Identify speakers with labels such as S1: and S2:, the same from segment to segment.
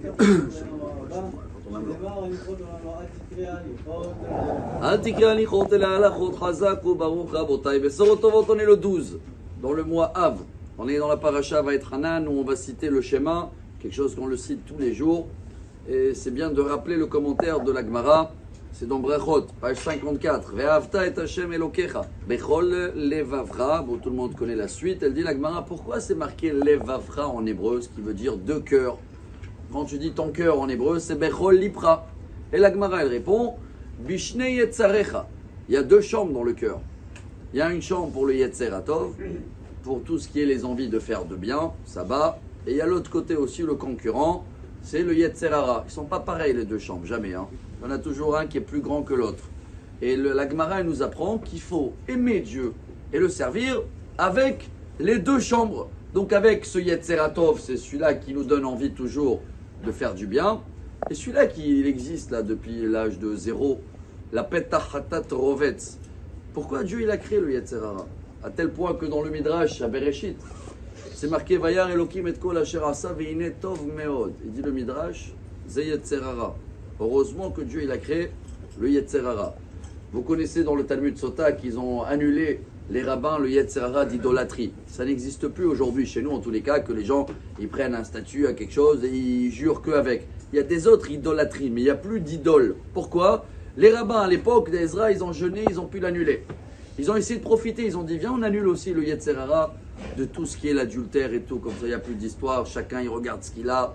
S1: On est le 12, dans le mois Av. On est dans la paracha Vaïtranan où on va citer le schéma, quelque chose qu'on le cite tous les jours. Et c'est bien de rappeler le commentaire de la Gemara. C'est dans Brachot, page 54. Ve'avta et Hashem Elokecha. Bechol levavra. Bon, tout le monde connaît la suite. Elle dit la Gemara, pourquoi c'est marqué levavra en hébreu, ce qui veut dire deux cœurs. Quand tu dis ton cœur en hébreu, c'est Bechol lipra. Et la Gemara, elle répond, Bishne Yetzarecha. Il y a deux chambres dans le cœur. Il y a une chambre pour le Yetzeratov, pour tout ce qui est les envies de faire de bien, ça va. Et il y a l'autre côté aussi, le concurrent, c'est le Yetzerara. Ils ne sont pas pareils les deux chambres, jamais. Hein. Il y en a toujours un qui est plus grand que l'autre. Et la Gemara nous apprend qu'il faut aimer Dieu et le servir avec les deux chambres. Donc avec ce Yetzeratov, c'est celui-là qui nous donne envie toujours de faire du bien. Et celui-là qui existe là depuis l'âge de 0, la Petachatat Rovetz. Pourquoi Dieu il a créé le Yetzerara? À tel point que dans le Midrash, à Bereshit, c'est marqué Vayar Elokim et kol asher asa ve'ine tov meod. Il dit le Midrash, Ze Yetzerara. Heureusement que Dieu il a créé le Yetzerara. Vous connaissez dans le Talmud Sota qu'ils ont annulé les rabbins le Yetzerara d'idolâtrie. Ça n'existe plus aujourd'hui chez nous en tous les cas que les gens ils prennent un statut à quelque chose et ils jurent qu'avec. Il y a des autres idolâtries mais il n'y a plus d'idole. Pourquoi? Les rabbins à l'époque d'Ezra ils ont jeûné, ils ont pu l'annuler. Ils ont essayé de profiter, ils ont dit viens on annule aussi le Yetzerara de tout ce qui est l'adultère et tout, comme ça il n'y a plus d'histoire, chacun il regarde ce qu'il a.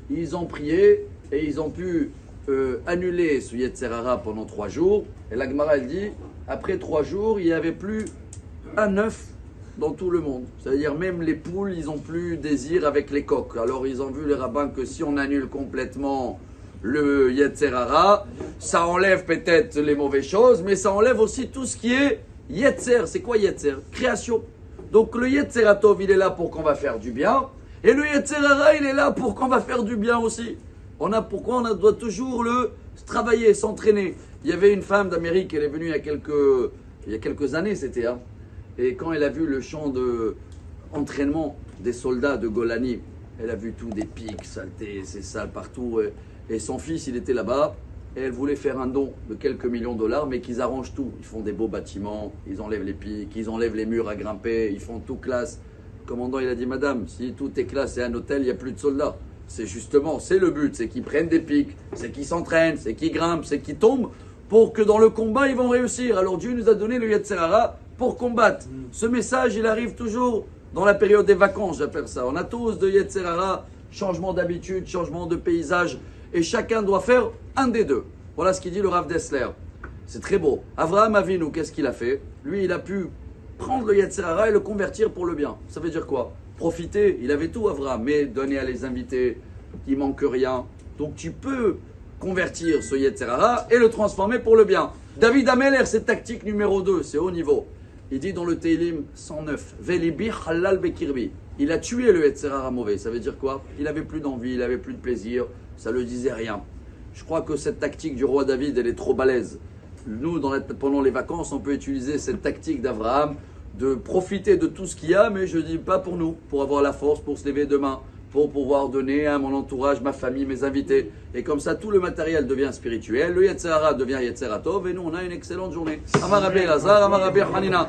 S1: Ils ont prié et ils ont pu annuler ce Yetzerara pendant 3 jours. Et la Gemara elle dit, après 3 jours, il n'y avait plus un œuf dans tout le monde. C'est-à-dire même les poules, ils n'ont plus désir avec les coqs. Alors ils ont vu les rabbins que si on annule complètement le Yetzerara, ça enlève peut-être les mauvaises choses, mais ça enlève aussi tout ce qui est Yetzer. C'est quoi Yetzer? Création. Donc le Yetzeratov, il est là pour qu'on va faire du bien. Et le Yetzerara, il est là pour qu'on va faire du bien aussi. Pourquoi on doit toujours le travailler, s'entraîner. Il y avait une femme d'Amérique, elle est venue il y a quelques années, c'était. Hein, et quand elle a vu le champ d'entraînement des soldats de Golani, elle a vu tout, des pics, saletés, c'est sale partout. Et son fils, il était là-bas. Et elle voulait faire un don de quelques millions de dollars, mais qu'ils arrangent tout. Ils font des beaux bâtiments, ils enlèvent les pics, ils enlèvent les murs à grimper, ils font tout classe. Le commandant, il a dit, madame, si tout est classe et un hôtel, il n'y a plus de soldats. C'est justement, c'est le but, c'est qu'ils prennent des pics, c'est qu'ils s'entraînent, c'est qu'ils grimpent, c'est qu'ils tombent, pour que dans le combat, ils vont réussir. Alors Dieu nous a donné le Yetzerara pour combattre. Ce message, il arrive toujours dans la période des vacances, j'appelle ça. On a tous de Yetzerara, changement d'habitude, changement de paysage, et chacun doit faire un des deux. Voilà ce qu'il dit le Rav Dessler. C'est très beau. Avraham Avinu, qu'est-ce qu'il a fait? Lui, il a pu prendre le Yetzerara et le convertir pour le bien. Ça veut dire quoi? Profiter, il avait tout Avraham, mais donner à les invités, il manque rien. Donc tu peux convertir ce Yetzerara et le transformer pour le bien. David Ameler, c'est tactique numéro 2, c'est haut niveau. Il dit dans le Teilim 109, Velibi halal bekirbi. Il a tué le Yetzerara mauvais. Ça veut dire quoi? Il avait plus d'envie, il avait plus de plaisir, ça ne le disait rien. Je crois que cette tactique du roi David, elle est trop balèze. Nous, pendant les vacances, on peut utiliser cette tactique d'Abraham de profiter de tout ce qu'il y a, mais je ne dis pas pour nous, pour avoir la force, pour se lever demain, pour pouvoir donner à mon entourage, ma famille, mes invités. Et comme ça, tout le matériel devient spirituel, le Yetzerara devient Yetzeratov, et nous, on a une excellente journée. Amar Rabbi Elazar, Amar Rabbi Hanina.